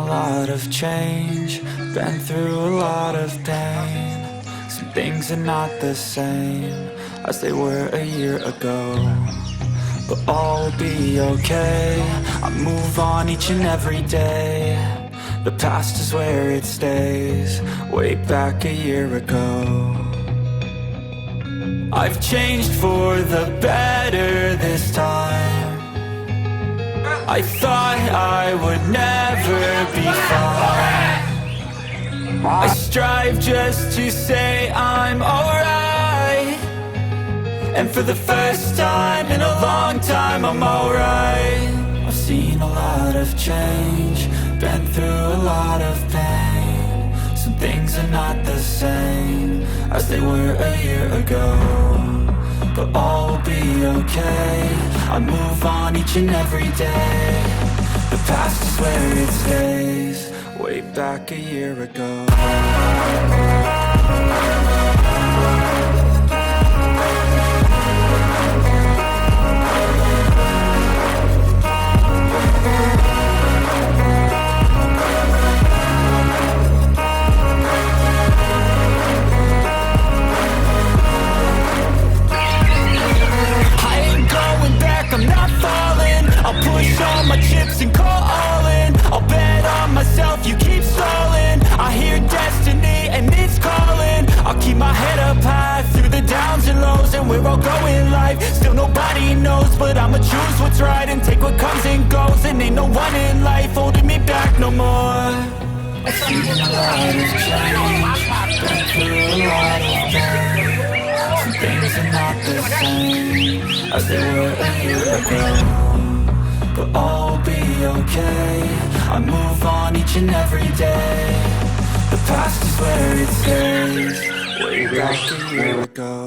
a lot of change, been through a lot of pain. Some things are not the same as they were a year ago, but all will be okay. I move on each and every day. The past is where it stays, way back a year ago. I've changed for the better this time. I thought I would never be fine. I strive just to say I'm alright, and for the first time in a long time I'm alright. I've seen a lot of change, been through a lot of pain. Some things are not the same as they were a year ago, but all will be okay. I move on each and every day. The past is where it stays, way back a year ago. I'm not falling, I'll push all my chips and call all in. I'll bet on myself, you keep stalling. I hear destiny and it's calling. I'll keep my head up high through the downs and lows, and we're all going life. Still nobody knows, but I'ma choose what's right and take what comes and goes. And ain't no one in life holding me back no more. I've seen a lot of change, been through a lot of pain. Some things are not the same as they were a year ago, but all will be okay. I move on each and every day. The past is where it stays, way back a year ago.